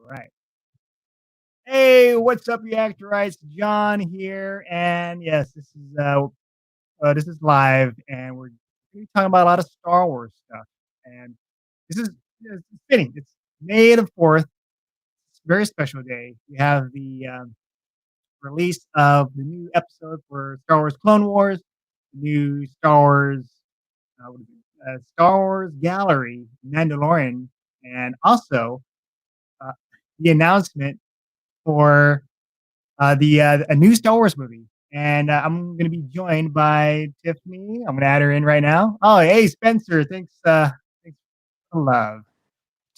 Right. Hey, what's up, reactorites? John here, and yes, this is live, and we're gonna be talking about a lot of Star Wars stuff. And this is it's fitting. It's May the 4th. It's a very special day. We have the release of the new episode for Star Wars Clone Wars, the new Star Wars Gallery, Mandalorian, and also uh, the announcement for a new Star Wars movie. And I'm going to be joined by Tiffany. I'm going to add her in right now. Oh, hey, Spencer. Thanks for the love.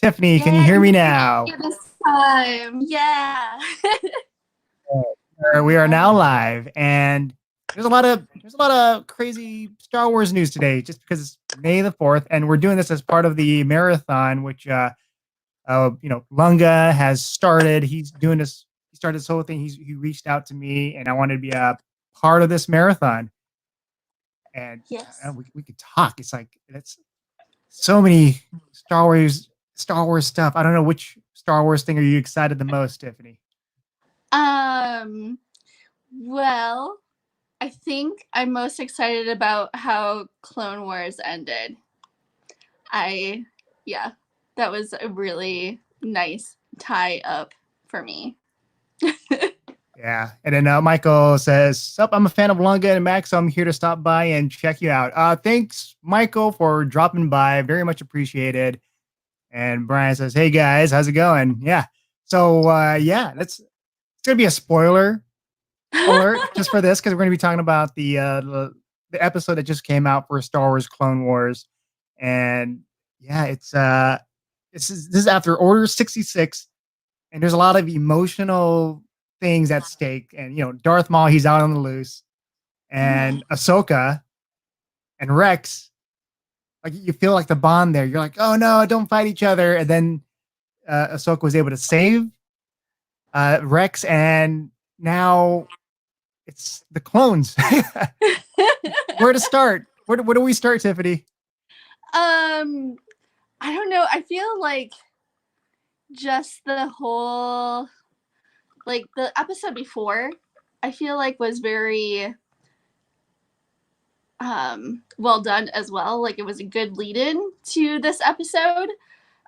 Tiffany, can you Yeah, hear I'm me gonna get now? you this time. Yeah. We are now live, and there's a lot of crazy Star Wars news today, just because it's May the 4th, and we're doing this as part of the marathon, which Lunga has started. He's doing this. He started this whole thing. He reached out to me, and I wanted to be a part of this marathon. And Yes. we could talk. It's like it's so many Star Wars stuff. I don't know, which Star Wars thing are you excited the most, Tiffany? Um, well, I think I'm most excited about how Clone Wars ended. I yeah, that was a really nice tie up for me. Yeah. And then Michael says, "Sup, I'm a fan of Lunga and Max, so I'm here to stop by and check you out." Thanks, Michael, for dropping by. Very much appreciated. And Brian says, "Hey guys, how's it going?" Yeah. So yeah, it's gonna be a spoiler alert just for this, because we're gonna be talking about the episode that just came out for Star Wars Clone Wars. And yeah, this is after Order 66, and there's a lot of emotional things at stake. And Darth Maul, he's out on the loose, and Ahsoka and Rex, like, you feel like the bond there. You're like, oh no, don't fight each other. And then Ahsoka was able to save Rex, and now it's the clones. Where to start? Where do we start, Tiffany? I don't know. I feel like just the whole like the episode before, I feel like was very well done as well. Like it was a good lead in to this episode.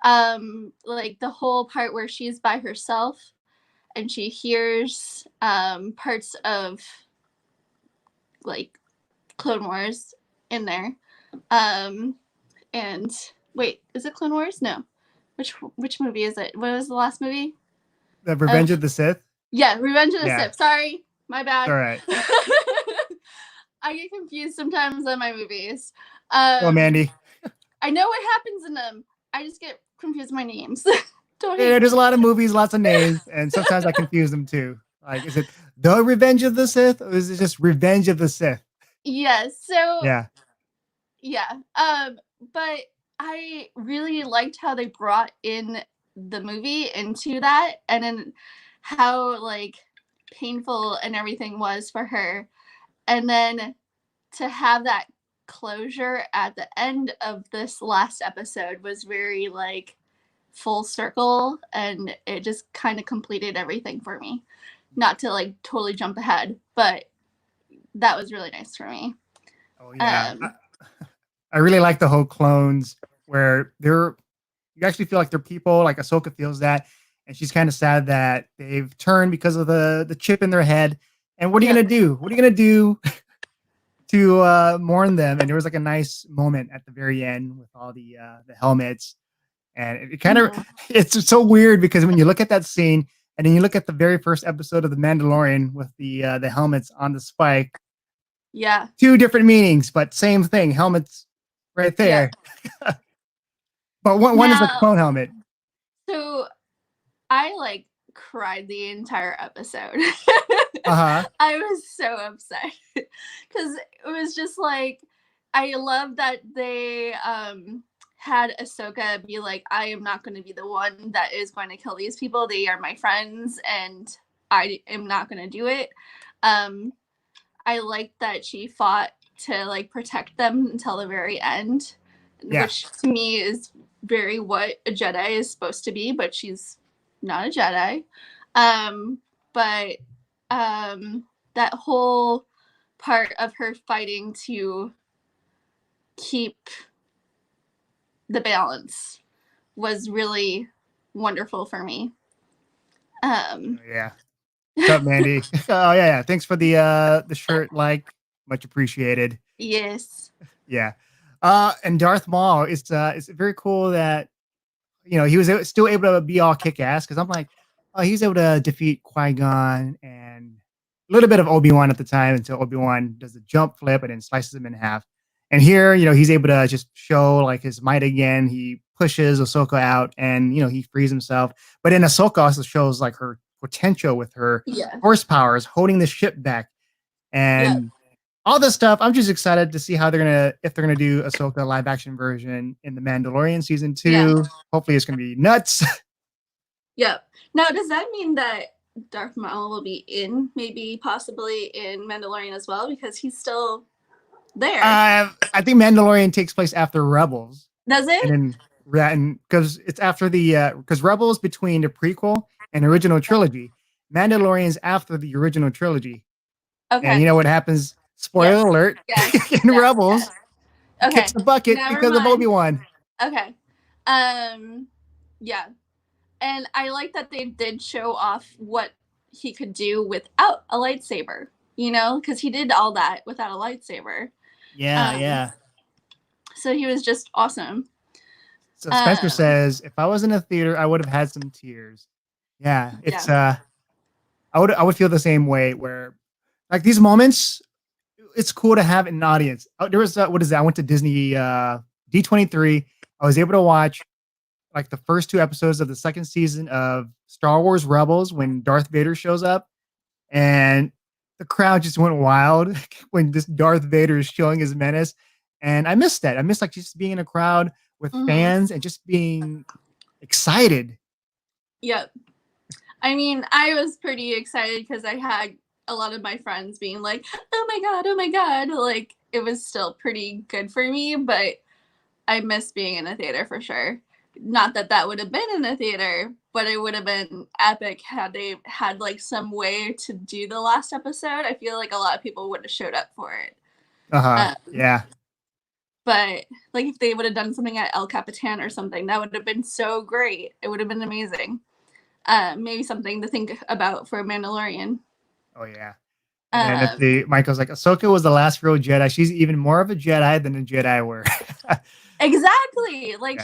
Like the whole part where she's by herself and she hears parts of like Clone Wars in there. Um, and wait, is it Clone Wars? No. Which movie is it? What was the last movie? The Revenge of the Sith. Yeah, Revenge of the Yeah, Sith. Sorry, my bad. all right. I get confused sometimes on my movies. Well, Mandy. I know what happens in them. I just get confused with my names. Don't hate Yeah, me. there's a lot of movies, lots of names, and sometimes I confuse them too. Like, is it the Revenge of the Sith, or is it just Revenge of the Sith? Yes. So Yeah, yeah. But I really liked how they brought in the movie into that, and then how like painful and everything was for her, and then to have that closure at the end of this last episode was very like full circle, and it just kind of completed everything for me. Not to like totally jump ahead, but that was really nice for me. oh yeah. Um, I really like the whole clones, where you actually feel like they're people. Like Ahsoka feels that, and she's kind of sad that they've turned because of the chip in their head. And what are you yeah, gonna do? What are you gonna do to mourn them? And there was like a nice moment at the very end with all the helmets, and it kind of mhm. it's so weird, because when you look at that scene, and then you look at the very first episode of the Mandalorian with the helmets on the spike, Yeah, two different meanings, but same thing, helmets right yeah. there. But one is a Now, clone helmet. so I like cried the entire episode. Uh huh. I was so upset because it was just like I love that they had Ahsoka be like, I am not going to be the one that is going to kill these people. They are my friends, and I am not going to do it. Um, I liked that she fought to like protect them until the very end, Yeah. which to me is very what a Jedi is supposed to be. But she's not a Jedi. But that whole part of her fighting to keep the balance was really wonderful for me. Yeah. What's up, Mandy? Oh yeah. Thanks for the shirt. Like, much appreciated. Yes. Yeah. And Darth Maul. It's very cool that he was still able to be all kick ass because I'm like, oh, he's able to defeat Qui-Gon and a little bit of Obi-Wan at the time until Obi-Wan does the jump flip and then slices him in half. And here, he's able to just show like his might again. He pushes Ahsoka out and he frees himself. But then Ahsoka also shows like her potential with her Yeah. horsepowers holding the ship back and all this stuff. I'm just excited to see how if they're gonna do Ahsoka live action version in the Mandalorian season 2. Yeah. Hopefully it's gonna be nuts. Yep. Now, does that mean that Darth Maul will be maybe possibly in Mandalorian as well, because he's still there? I think Mandalorian takes place after Rebels. Does it? And then because it's after because Rebels between the prequel and original trilogy. Mandalorian's after the original trilogy. Okay. And you know what happens? Spoiler alert. Yes. In Rebels, okay, kicks the bucket because of Obi-Wan. Okay. Yeah. And I like that they did show off what he could do without a lightsaber, because he did all that without a lightsaber. Yeah. So he was just awesome. So Spencer says, if I was in a theater, I would have had some tears. Yeah, it's I would feel the same way where like these moments, it's cool to have an audience. There was what is that? I went to Disney D23. I was able to watch like the first 2 episodes of the second season of Star Wars Rebels when Darth Vader shows up, and the crowd just went wild when this Darth Vader is showing his menace. And I missed that. I missed like just being in a crowd with fans and just being excited. Yep. I mean, I was pretty excited because I had a lot of my friends being like, oh my God. Like, it was still pretty good for me, but I miss being in a theater for sure. Not that would have been in a theater, but it would have been epic had they had like some way to do the last episode. I feel like a lot of people would have showed up for it. Yeah. But like if they would have done something at El Capitan or something, that would have been so great. It would have been amazing. Maybe something to think about for Mandalorian. Oh yeah. And then Michael's like, Ahsoka was the last real Jedi. She's even more of a Jedi than the Jedi were. Exactly. Like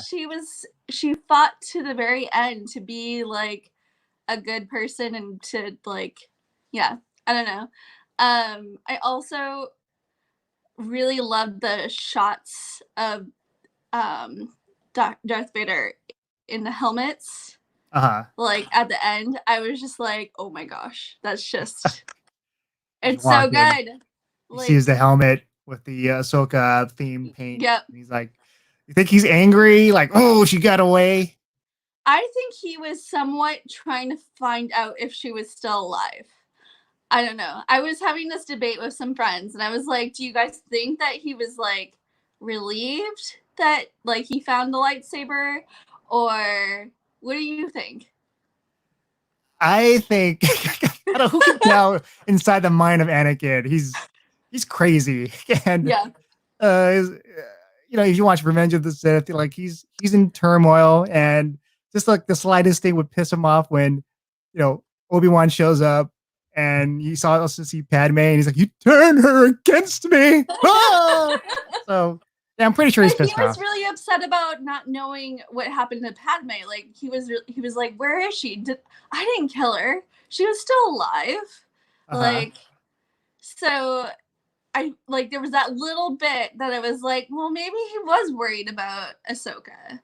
she fought to the very end to be like a good person and to like, I don't know. I also really loved the shots of Darth Vader in the helmets. Like at the end, I was just like, oh my gosh, that's just it's so good. He sees the helmet with the Ahsoka theme paint. Yep. And he's like, you think he's angry? Like, oh, she got away? I think he was somewhat trying to find out if she was still alive. I don't know. I was having this debate with some friends and I was like, do you guys think that he was like relieved that like he found the lightsaber, or what do you think? I think I don't know who can tell inside the mind of Anakin. He's crazy. And if you watch Revenge of the Sith, like he's in turmoil, and just like the slightest thing would piss him off when Obi-Wan shows up and you also see Padme and he's like, you turn her against me. Ah! So yeah, I'm pretty sure he's pissed off. He was really upset about not knowing what happened to Padme. Like he was like, where is she? I didn't kill her. She was still alive. Like, so I like there was that little bit that I was like, well, maybe he was worried about Ahsoka.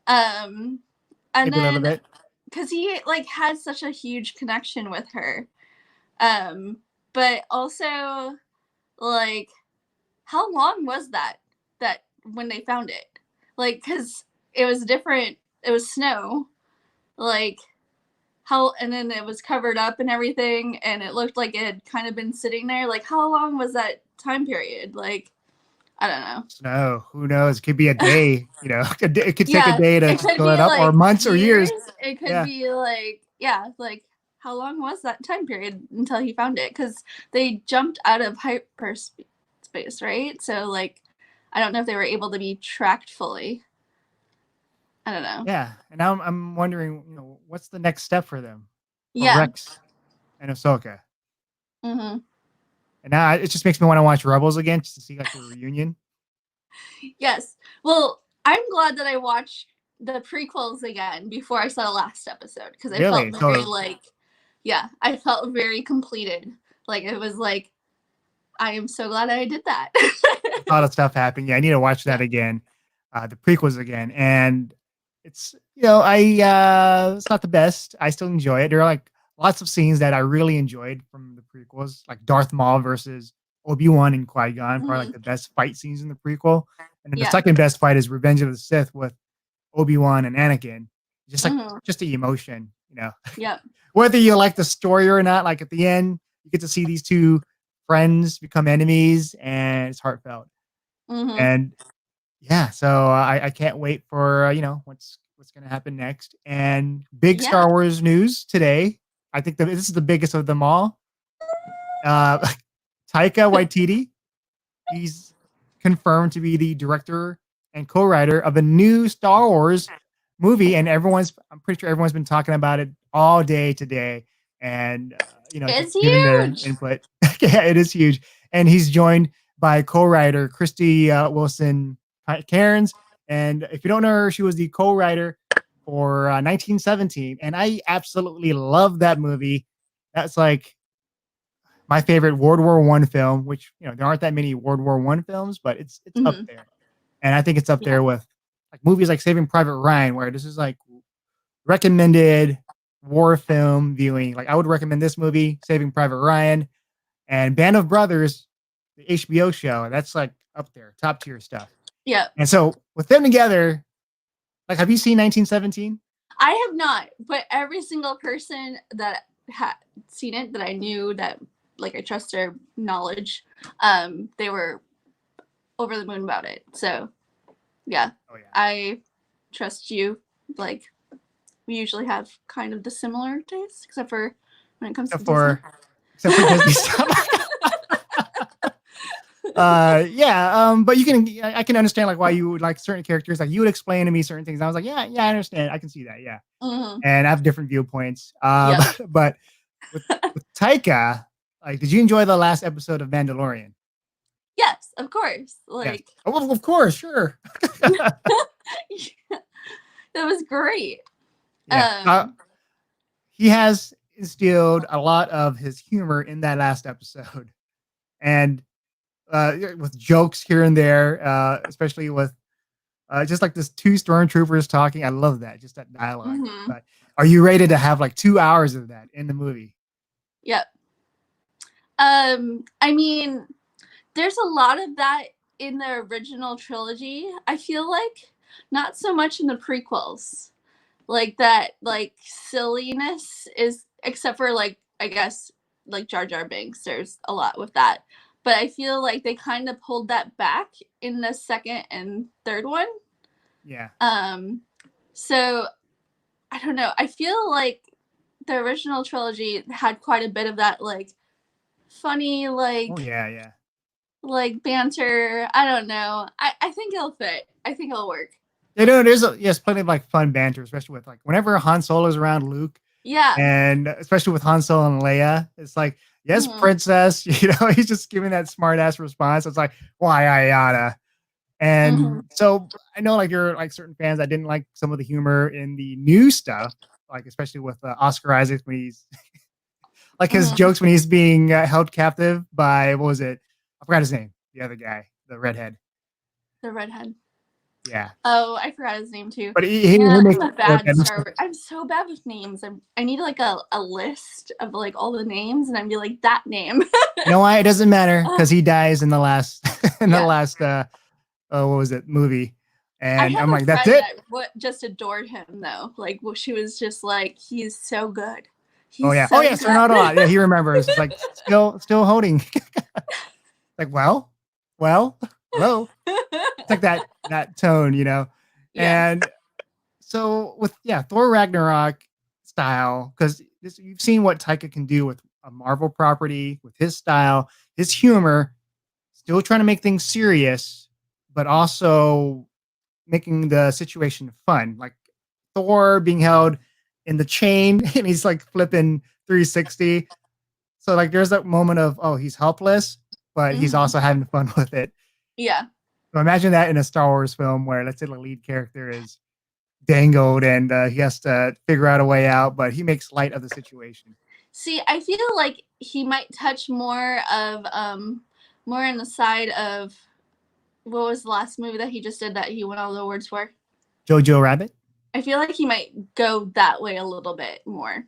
And maybe then because he like had such a huge connection with her. But also like how long was that when they found it? Like, because it was different, it was snow, like and then it was covered up and everything, and it looked like it had kind of been sitting there. Like, how long was that time period? Like, I don't know. Snow, who knows? It could be a day, it could take a day to fill it up, like or months or years. It could be like Yeah, like how long was that time period until he found it? Because they jumped out of hyperspace, right? So like, I don't know if they were able to be tracked fully. I don't know. Yeah, and now I'm wondering, what's the next step for them, for Yeah. Rex and Ahsoka? Hmm. And now it just makes me want to watch Rebels again, just to see like the reunion. Yes. Well, I'm glad that I watched the prequels again before I saw the last episode because I felt Really? very So like, yeah, I felt very completed. Like it was like, I am so glad I did that. a lot of stuff happened. Yeah, I need to watch that Yeah. again, the prequels again, and it's it's not the best. I still enjoy it. There are like lots of scenes that I really enjoyed from the prequels, like Darth Maul versus Obi-Wan and Qui-Gon, probably like Hmm. the best fight scenes in the prequel. And then the Yeah. second best fight is Revenge of the Sith with Obi-Wan and Anakin. Hmm. Just the emotion, Yep. whether you like the story or not. Like at the end, you get to see these two friends become enemies, and it's heartfelt. Hmm. And yeah, so I can't wait for what's going to happen next. And big Yeah. Star Wars news today. I think this is the biggest of them all. Uh, Taika Waititi, he's confirmed to be the director and co-writer of a new Star Wars movie, and I'm pretty sure everyone's been talking about it all day today, and just It's giving their huge. input. Yeah, it is huge, and he's joined by co-writer Christy Wilson Cairns, and if you don't know her, she was the co-writer for 1917, and I absolutely love that movie. That's like my favorite World War One film, which there aren't that many World War One films, but it's up Hmm. there, and I think it's up Yeah. there with like movies like Saving Private Ryan, where this is like recommended war film viewing. Like I would recommend this movie, Saving Private Ryan, and Band of Brothers, the HBO show. That's like up there, top tier stuff. Yep. And so with them together, like, have you seen 1917? I have not, but every single person that had seen it that I knew that like I trust their knowledge, they were over the moon about it. So yeah, Oh yeah. I trust you. Like we usually have kind of the similar tastes, except for when it comes to Except Disney. for except for Disney stuff. Yeah, but I can understand like why you would like certain characters. Like you would explain to me certain things. I was like, yeah, I understand. I can see that. Yeah, Hmm. and I have different viewpoints. Yep. But with Taika, like, did you enjoy the last episode of Mandalorian? Yes, of course. Yes. Like Oh, well, of course, sure. that was great. Yeah. Um, He has instilled a lot of his humor in that last episode, and with jokes here and there, especially with just like this two stormtroopers talking. I love that, just that dialogue. mhm. But are you ready to have like 2 hours of that in the movie? Yep. I mean, there's a lot of that in the original trilogy. I feel like not so much in the prequels. Like that, like silliness is, except for like I guess like Jar Jar Binks. There's a lot with that, but I feel like they kind of pulled that back in the second and third one. Yeah. Um, so I don't know. I feel like the original trilogy had quite a bit of that, like funny, Oh yeah, yeah. like banter. I don't know. I think it'll fit. I think it'll work. You know, yes, plenty of like fun banter, especially with like whenever Han Solo's around Luke, Yeah. and especially with Han Solo and Leia, it's like, yes, Hmm. princess. He's just giving that smart ass response. It's like, why I oughta. Hmm. And so I know like there are like certain fans that didn't like some of the humor in the new stuff, like especially with Oscar Isaac when he's like his Hmm. jokes when he's being held captive by what was it? I forgot his name. The other guy, the redhead. The redhead. Yeah, Oh, I forgot his name too. but he Yeah, makes I'm a it work. bad Star Wars. I'm so bad with names. I need like a list of like all the names, and I'd be like that name. You know why? It doesn't matter because he dies in the last in the Yeah. last what was it movie? I And have I'm a like, that's friend it. that just adored him though. Like, well, she was just like, he's so good. Oh He's yeah. so Oh yeah. Sir good. Not a lot. Yeah, he remembers. It's like still holding. Like, well, hello. It's like that tone. Yeah. And so with Thor Ragnarok, it's style, because you've seen what Taika can do with a Marvel property, with his style, his humor, still trying to make things serious, but also making the situation fun. Like Thor being held in the chain and he's like flipping 360. So like there's that moment of, oh, he's helpless, but he's Mhm. also having fun with it. Yeah. So imagine that in a Star Wars film where, let's say, the lead character is dangled and he has to figure out a way out, but he makes light of the situation. See, I feel like he might touch more of more on the side of what was the last movie that he just did that he won all the awards for? Jojo Rabbit. I feel like he might go that way a little bit more,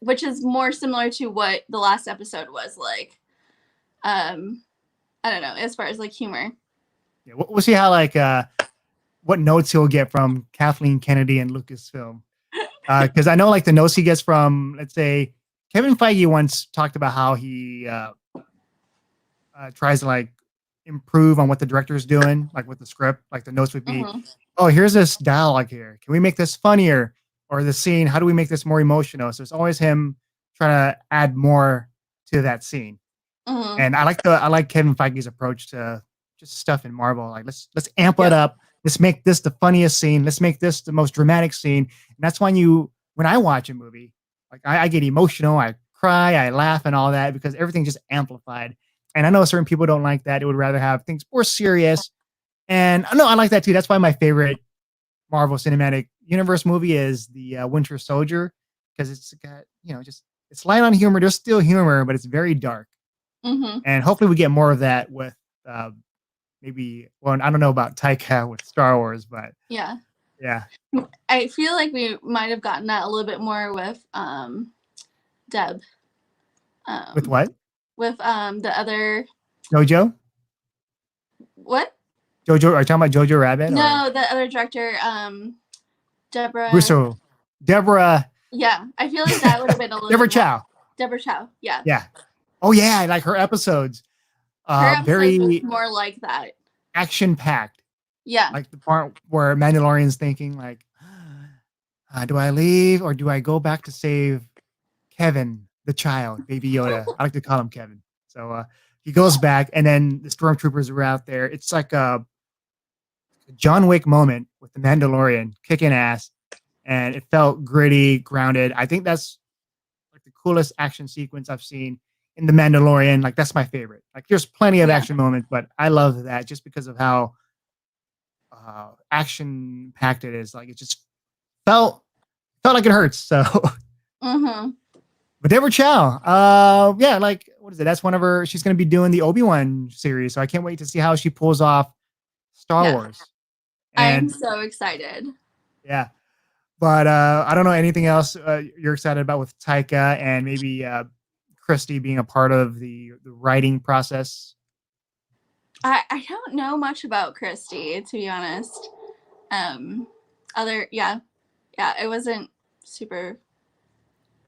which is more similar to what the last episode was like. I don't know, as far as like humor. Yeah, we'll see how like what notes he'll get from Kathleen Kennedy and Lucasfilm. Because I know like the notes he gets from, let's say, Kevin Feige once talked about how he tries to like improve on what the director is doing, like with the script. Like the notes would be, oh, here's this dialogue here. Can we make this funnier? Or the scene, how do we make this more emotional? So it's always him trying to add more to that scene. And I like Kevin Feige's approach to just stuff in Marvel. Like let's amp it up. Let's make this the funniest scene. Let's make this the most dramatic scene. And that's when I watch a movie, like I get emotional, I cry, I laugh, and all that because everything just amplified. And I know certain people don't like that. They would rather have things more serious. And I know I like that too. That's why my favorite Marvel Cinematic Universe movie is the Winter Soldier, because it's got just it's light on humor. There's still humor, but it's very dark. And hopefully we get more of that with maybe. Well, I don't know about Taika with Star Wars, but yeah. I feel like we might have gotten that a little bit more with Deb. With what? With the other Jojo. What? Jojo? Are you talking about Jojo Rabbit? No, the other director, Deborah. Russo. Deborah. Yeah, I feel like that would have been a little. Deborah Chow. Deborah Chow. Yeah. Yeah. Oh yeah, I like her episodes. Her episodes very was more like that. Action packed. Yeah. Like the part where Mandalorian's thinking like, do I leave or do I go back to save Kevin, the child, Baby Yoda? I like to call him Kevin. So he goes back, and then the stormtroopers are out there. It's like a John Wick moment with the Mandalorian kicking ass, and it felt gritty, grounded. I think that's like the coolest action sequence I've seen in the Mandalorian. Like that's my favorite. Like there's plenty of action moments, but I love that just because of how action packed it is. Like it just felt like it hurts. So but Deborah Chow, yeah, like what is it? That's whenever she's going to be doing the Obi-Wan series. So I can't wait to see how she pulls off Star Wars. I'm so excited. Yeah. But I don't know anything else you're excited about with Taika and maybe Christy being a part of the writing process. I don't know much about Christy, to be honest. It wasn't super.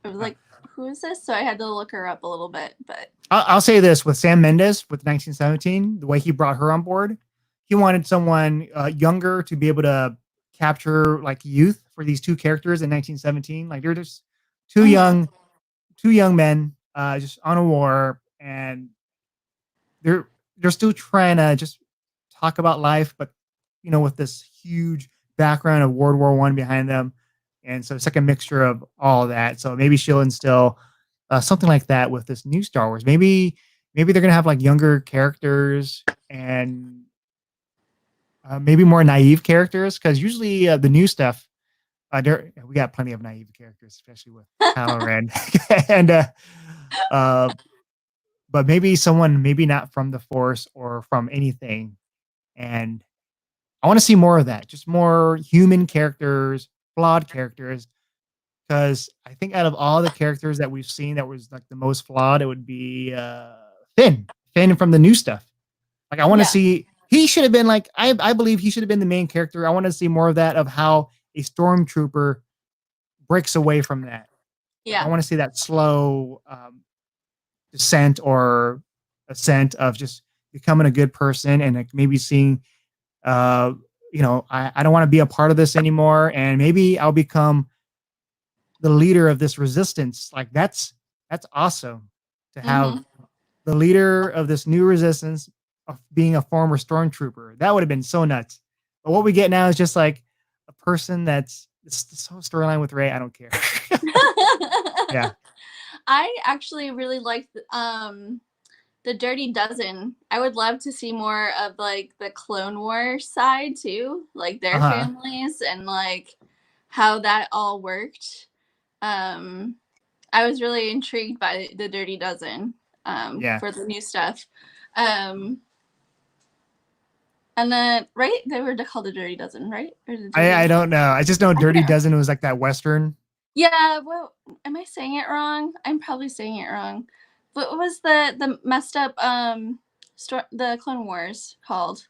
It was like, who is this? So I had to look her up a little bit. But I'll say this with Sam Mendes with 1917, the way he brought her on board, he wanted someone younger to be able to capture like youth for these two characters in 1917. Like they're just two young men just on a war, and they're still trying to just talk about life, but with this huge background of World War I behind them. And so it's like a mixture of all of that. So maybe she'll instill something like that with this new Star Wars. Maybe they're gonna have like younger characters and maybe more naive characters, because usually the new stuff, we got plenty of naive characters, especially with Kylo Ren, and but maybe someone maybe not from the Force or from anything, and I want to see more of that, just more human characters, flawed characters, because I think out of all the characters that we've seen that was like the most flawed, it would be Finn from the new stuff. Like I want to see. He should have been like, I believe he should have been the main character. I want to see more of that, of how a stormtrooper breaks away from that. Yeah. I want to see that slow descent or ascent of just becoming a good person, and like maybe seeing, I don't want to be a part of this anymore. And maybe I'll become the leader of this resistance. Like that's awesome to have Hmm. the leader of this new resistance of being a former stormtrooper. That would have been so nuts. But what we get now is just like a person that's it's this whole storyline with Ray. I don't care. Yeah. I actually really like the Dirty Dozen. I would love to see more of like the Clone War side too, like Uh their huh. families and like how that all worked. Um, I was really intrigued by the Dirty Dozen Yeah. for the new stuff. Um, and then right, they were called the Dirty Dozen, right? Or the I Dirty? don't know. I just know I Dirty can't. Dozen was like that Western. Yeah. Well, am I saying it wrong? I'm probably saying it wrong. What was the messed up the Clone Wars called?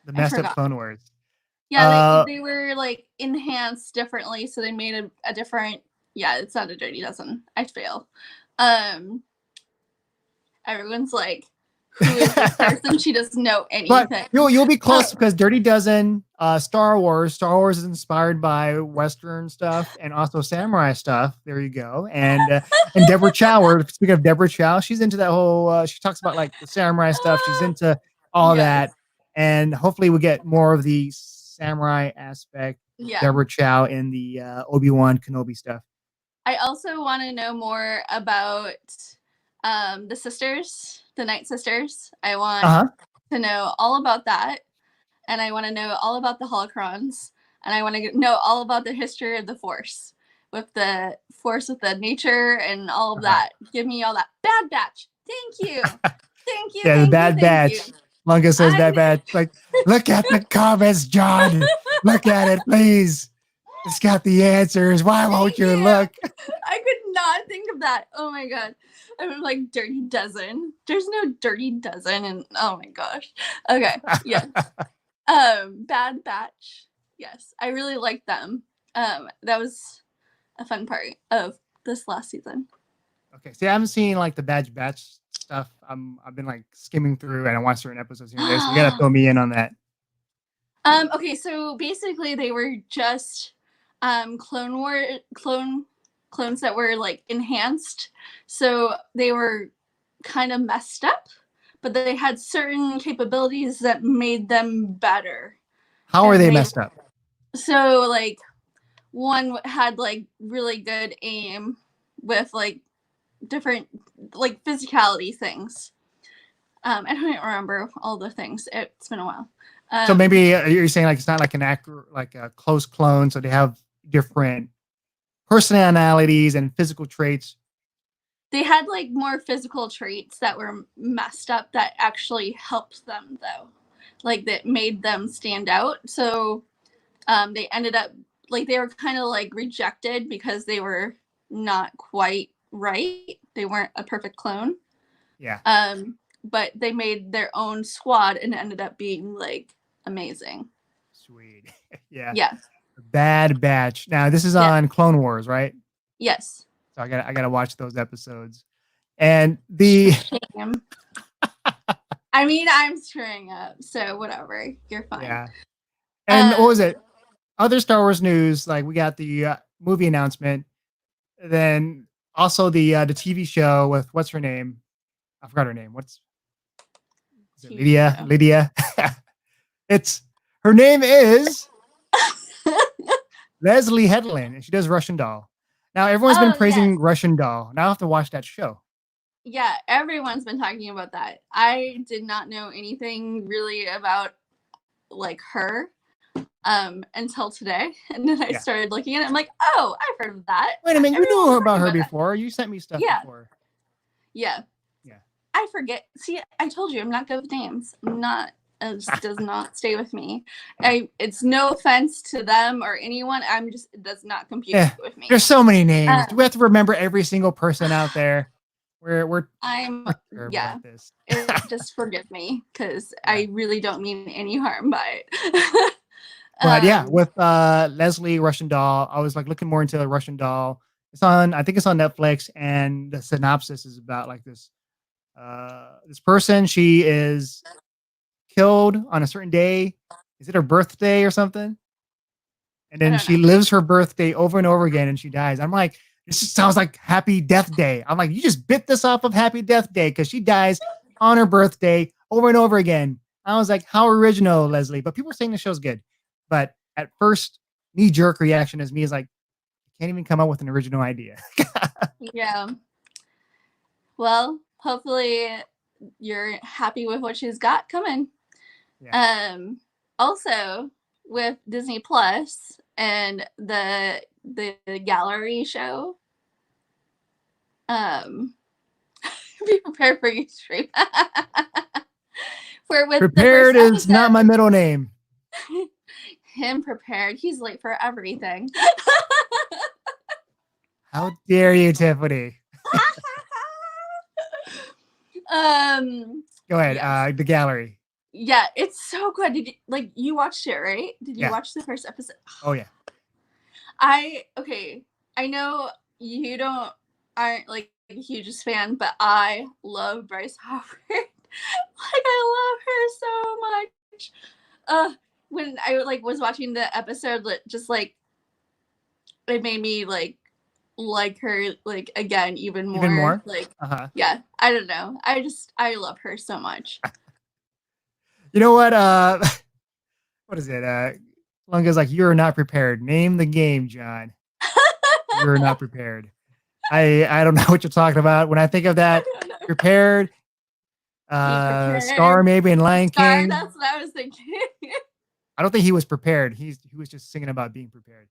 The I messed up forgot. Clone Wars. Yeah, Uh, they were like enhanced differently, so they made a different. Yeah, it's not a Dirty Dozen. I fail. Um, everyone's like, "Who is this person?" She doesn't know but anything. you'll be Oh, close because Dirty Dozen, Star Wars. Star Wars is inspired by Western stuff and also samurai stuff. There you go. And Deborah Chow. Speaking of Deborah Chow, she's into that whole. She talks about like the samurai stuff. She's into all yes, that, and hopefully we get more of the samurai aspect. yeah. Deborah Chow in the Obi-Wan Kenobi stuff. I also want to know more about the sisters, the Night Sisters. I Uh want huh. to know all about that, and I want to know all about the holocrons, and I want to know all about the history of the Force, with the Force, with the nature, and all of Uh-huh. that. Give me all that. Bad Batch. Thank you. Thank you. Yeah, the Thank you. Bad Thank you. Batch. Lunga says I Bad Batch. Like, look at the comments, John. Look at it, please. It's got the answers. Why won't thank you you. look? I could not think of that. Oh my god. I'm like Dirty Dozen. There's no Dirty Dozen, and oh my gosh. Okay. Yeah. Bad Batch. Yes, I really liked them. That was a fun part of this last season. Okay, see, I haven't seen like the Bad Batch stuff. I've been like skimming through and I watched certain episodes here and there. So you gotta fill me in on that. Okay, so basically they were just Clone War clones that were like enhanced. So they were kind of messed up, but they had certain capabilities that made them better. How are And they made messed up? so like one had like really good aim with like different like physicality things. I don't even remember all the things. It's been a while. So Um, maybe you're saying like it's not like an accurate, like a close clone. So they have different personalities and physical traits. they had like more physical traits that were messed up that actually helped them though, like that made them stand out. So they ended up like they were kind of like rejected because they were not quite right. They weren't a perfect clone. Yeah. But they made their own squad and ended up being like amazing. Sweet. Yeah. Yeah. Bad Batch. Now this is Yeah. on Clone Wars, right? Yes. So I gotta watch those episodes. And the Shame. I mean, I'm screwing up, so whatever. You're fine. yeah. And what was Um, it? Other Star Wars news, like we got the movie announcement, then also the TV show with what's her name? I forgot her name. What's is it? TV Lydia? show. Lydia. It's her name is Leslie Headland, and she does Russian Doll. Now everyone's been Oh yes. praising Russian Doll. Now I have to watch that show. Yeah, everyone's been talking about that. I did not know anything really about like her until today. And then I Yeah. started looking at it. I'm like, oh, I've heard of that. Wait a minute, you knew Everyone's about talking her about that. before. You sent me stuff Yeah. before. Yeah. Yeah. I forget. See, I told you I'm not good with names. I'm not. It just does not stay with me. It's no offense to them or anyone. I'm just it does not compute Yeah. with me. There's so many names. Do we Um, have to remember every single person out there? We're I'm we're terrible yeah. at this. Just forgive me because Yeah. I really don't mean any harm by it. But yeah, um, with Leslie Russian Doll, I was like looking more into Russian Doll. I think it's on Netflix, and the synopsis is about like this person. She is killed on a certain day. Is it her birthday or something? And then she lives her birthday over and over again and she dies. I'm like, this just sounds like Happy Death Day. I'm like, you just bit this off of Happy Death Day because she dies on her birthday over and over again. I was like, how original, Leslie. But people are saying the show's good. But at first, knee-jerk reaction is me is like, I can't even come up with an original idea. Yeah. Well, hopefully you're happy with what she's got coming. Yeah. Also with Disney Plus and the gallery show. Be prepared for your stream. Where with prepared the is not my middle name. Him prepared. He's late for everything. How dare you, Tiffany? Go ahead. Yes. The gallery. Yeah, it's so good. Did you watched it, right? Did you watch the first episode? Oh yeah. I know you aren't like the hugest fan, but I love Bryce Howard. I love her so much. When I was watching the episode, just it made me like her again even more. Even more? Yeah, I don't know. I love her so much. You know what? What is it? Lunga's like, you're not prepared. Name the game, John. You're not prepared. I don't know what you're talking about. When I think of that, prepared. Scar maybe in Lion King. That's what I was thinking. I don't think he was prepared. He was just singing about being prepared.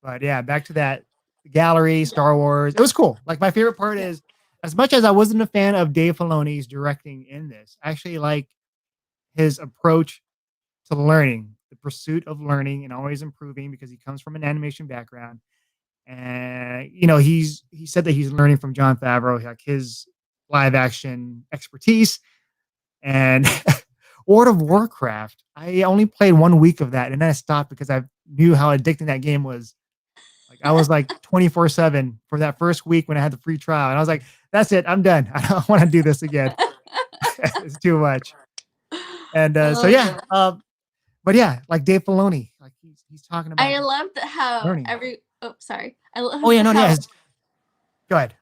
But yeah, back to that gallery, Star Wars. It was cool. Like my favorite part is, as much as I wasn't a fan of Dave Filoni's directing in this, I actually like his approach to learning, the pursuit of learning and always improving, because he comes from an animation background. And he said that he's learning from Jon Favreau, like his live action expertise. And World of Warcraft, I only played 1 week of that, and then I stopped because I knew how addicting that game was. Like I was like 24/7 for that first week when I had the free trial, and I was like, "That's it, I'm done. I don't want to do this again. It's too much." And so yeah, but yeah, like Dave Filoni, like he's talking about. I loved how learning. Oh, sorry. I love. Oh yeah, no, yeah. Go ahead.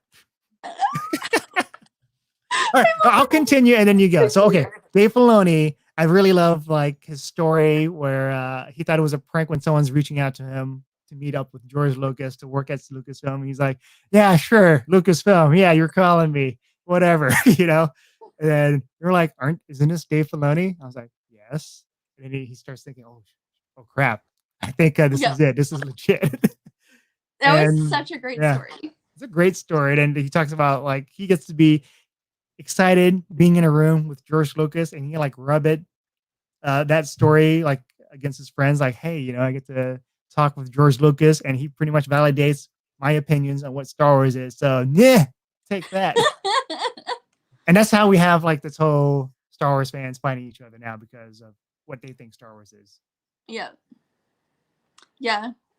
All right, I'll continue and then you go. So, okay, Dave Filoni, I really love like his story where he thought it was a prank when someone's reaching out to him to meet up with George Lucas to work at Lucasfilm. He's like, yeah, sure, Lucasfilm. Yeah, you're calling me, whatever, And then you're like, isn't this Dave Filoni? I was like, yes. And then he starts thinking, oh crap, I think this is it. This is legit. That was such a great story. It's a great story. And he talks about like he gets to be excited being in a room with George Lucas, and he like rub it that story like against his friends, like, hey, I get to talk with George Lucas, and he pretty much validates my opinions on what Star Wars is. So yeah, take that. And that's how we have like this whole Star Wars fans fighting each other now because of what they think Star Wars is. Yeah,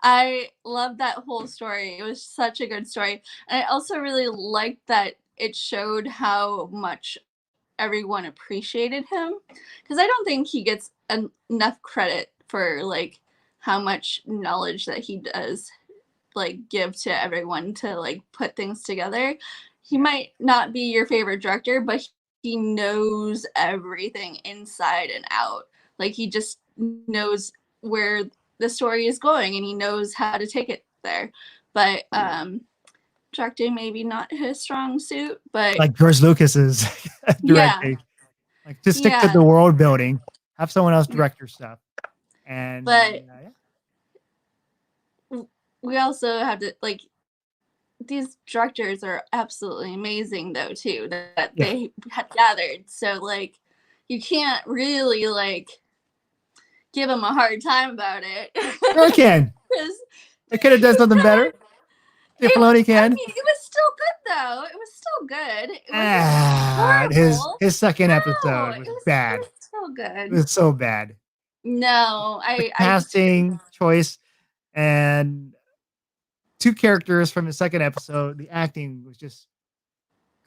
I love that whole story. It was such a good story, and I also really liked that it showed how much everyone appreciated him, because I don't think he gets enough credit for like how much knowledge that he does like give to everyone to like put things together. He might not be your favorite director, but he knows everything inside and out. Like he just knows where the story is going, and he knows how to take it there. But directing maybe not his strong suit, but like George Lucas's directing. Like just stick to the world building. Have someone else direct your stuff. And we also have to like, these directors are absolutely amazing though too, that they had gathered. So like you can't really like give them a hard time about it. Sure can. They could have done something better. If Filoni can. I mean, it was still good though. It was still good. It was his second episode was bad. It was so good. It was so bad. No, casting choice and two characters from the second episode. The acting was just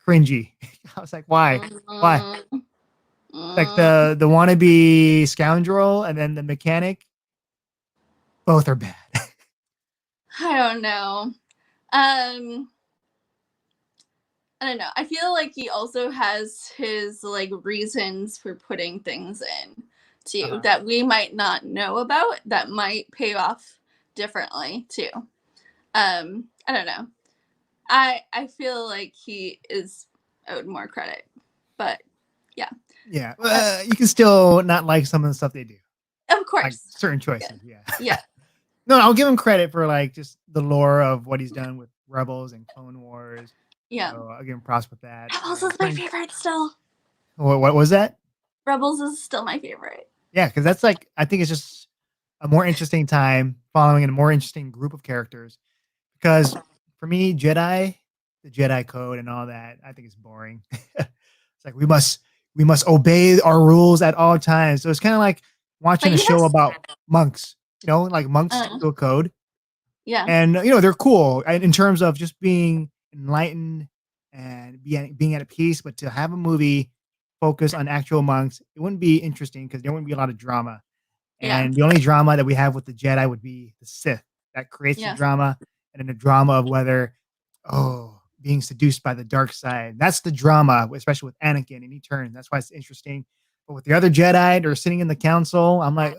cringy. I was like, why? Why? Like the wannabe scoundrel and then the mechanic. Both are bad. I don't know. Um, I don't know. I feel like he also has his like reasons for putting things in too that we might not know about that might pay off differently too. I don't know. I feel like he is owed more credit, but yeah. Yeah, you can still not like some of the stuff they do, Of like course. certain choices. Yeah. Yeah. No, I'll give him credit for like just the lore of what he's done with Rebels and Clone Wars. Yeah. So I'll give him props with that. Rebels And is my favorite still. what was that? Rebels is still my favorite. Yeah, because that's like I think it's just a more interesting time following a more interesting group of characters. Because for me, the Jedi Code and all that, I think it's boring. It's like we must obey our rules at all times. So it's kind of like watching But a you show have about monks. Like monks stick uh, to a code, yeah. and they're cool in terms of just being enlightened and being at peace. But to have a movie focus on actual monks, it wouldn't be interesting because there wouldn't be a lot of drama. Yeah. And the only drama that we have with the Jedi would be the Sith that creates the Yeah. drama, and then the drama of whether, being seduced by the dark side. That's the drama, especially with Anakin, and he turns. That's why it's interesting. But with the other Jedi, they're sitting in the council. I'm like,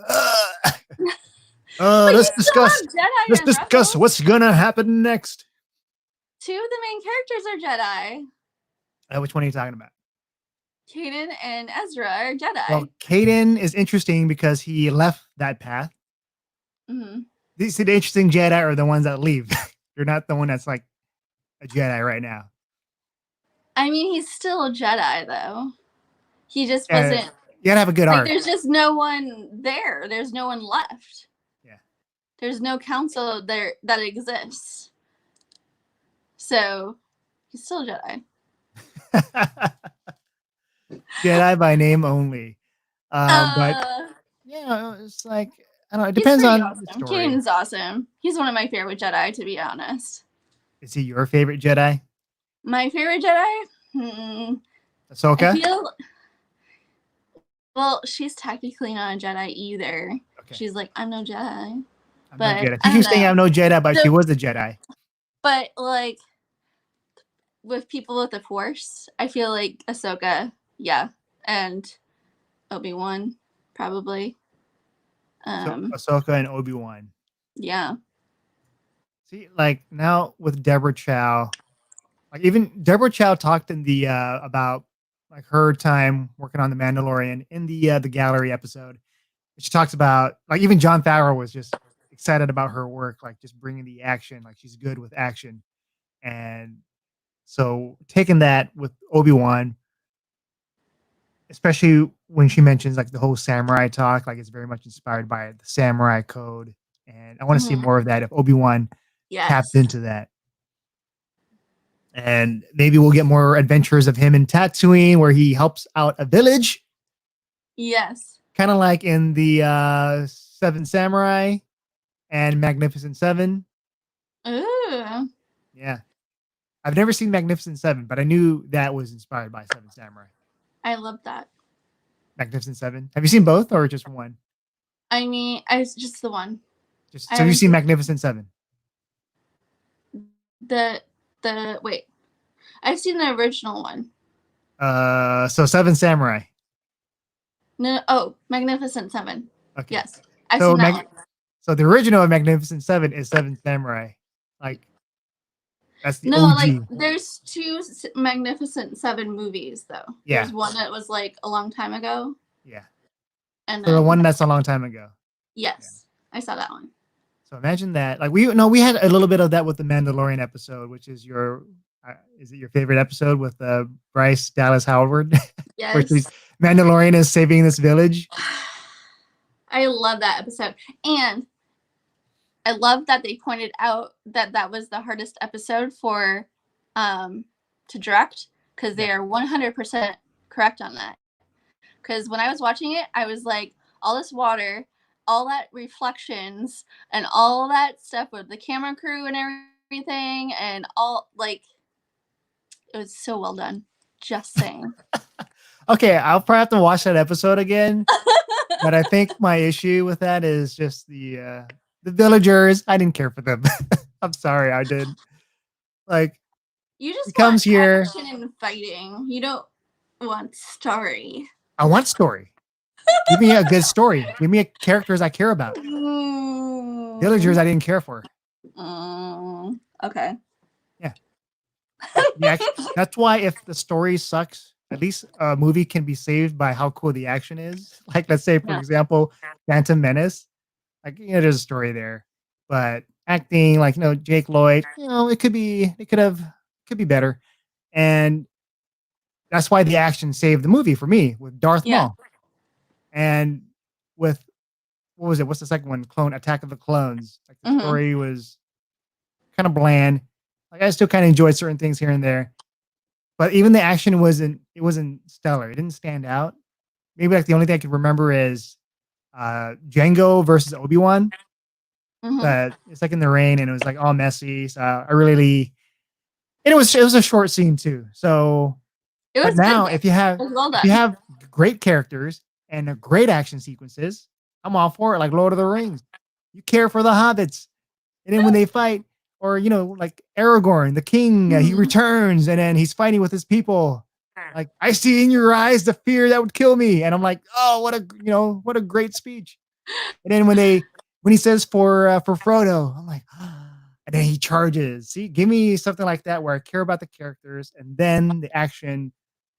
But you let's still discuss. have Jedi Let's and discuss Rebels. what's gonna happen next. Two of the main characters are Jedi. Which one are you talking about? Kaden and Ezra are Jedi. Well, Caden is interesting because he left that path. Mm-hmm. The interesting Jedi are the ones that leave. You're not the one that's like a Jedi right now. I mean, he's still a Jedi, though. He just Yeah, wasn't. You gotta have a good Like, arc. there's just no one there. There's no one left. Yeah. There's no council there that exists. So, he's still a Jedi. Jedi by name only. But yeah, it's like I don't know. It depends on awesome. the story. Kaden's awesome. He's one of my favorite Jedi, to be honest. Is he your favorite Jedi? My favorite Jedi? Ahsoka? I feel. Well, she's technically not a Jedi either. Okay. She's like, I'm no Jedi. I'm But no Jedi. She keeps saying I'm no Jedi, but she was a Jedi. But like with people with the Force, I feel like Ahsoka, yeah, and Obi-Wan, probably. So Ahsoka and Obi-Wan. Yeah. See, like now with Deborah Chow, like even Deborah Chow talked in the about like her time working on the Mandalorian in the gallery episode. She talks about like even Jon Favreau was just excited about her work, like just bringing the action, like she's good with action. And so taking that with Obi-Wan, especially when she mentions like the whole samurai talk, like it's very much inspired by the samurai code. And I want to see more of that if Obi-Wan taps into that. And maybe we'll get more adventures of him in Tatooine where he helps out a village. Yes. Kind of like in the Seven Samurai and Magnificent Seven. Ooh. Yeah. I've never seen Magnificent Seven, but I knew that was inspired by Seven Samurai. I love that. Magnificent Seven. Have you seen both or just one? I mean, just the one. So you've seen Magnificent Seven? Wait. I've seen the original one. So Seven Samurai. No, Magnificent Seven. Okay. Yes. I've so seen that one. So the original of Magnificent Seven is Seven Samurai. Like that's the OG. Like there's two Magnificent Seven movies though. Yeah. There's one that was like a long time ago. Yeah. And so the one that's a long time ago. Yes. Yeah. I saw that one. So imagine that. Like we had a little bit of that with the Mandalorian episode, which is is it your favorite episode with Bryce Dallas Howard? Yes. Where Mandalorian is saving this village. I love that episode. And I love that they pointed out that was the hardest episode for to direct because they are 100% correct on that. Because when I was watching it, I was like, all this water, all that reflections, and all that stuff with the camera crew and everything, and all like, it was so well done. Just saying. Okay, I'll probably have to watch that episode again. But I think my issue with that is just the villagers. I didn't care for them. I'm sorry, I did. Like You he just comes want here. action and fighting. You don't want story. I want story. Give me a good story. Give me characters I care about. Villagers Mm, I didn't care for. okay. Yeah. That's why if the story sucks, at least a movie can be saved by how cool the action is. Like let's say, for Yeah. example, Phantom Menace. Like there's a story there, but acting like Jake Lloyd, it could be better, and that's why the action saved the movie for me with Darth Yeah. Maul and with what was it? What's the second one? Attack of the Clones. Like the Hmm. story was kind of bland. Like I still kind of enjoyed certain things here and there, but even the action wasn't stellar. It didn't stand out. Maybe like the only thing I could remember is Django versus Obi-Wan. Hmm. But it's like in the rain and it was like all messy. So I really and it was a short scene too. So It but was good now though. if you have It was well if you done. have great characters and great action sequences, I'm all for it. Like Lord of the Rings. You care for the hobbits. And then when they fight, or like Aragorn, the king, he Mhm. returns and then he's fighting with his people. Like I see in your eyes the fear that would kill me, and I'm like, oh, what a great speech. And then when he says for Frodo, I'm like, and then he charges. See, give me something like that where I care about the characters, and then the action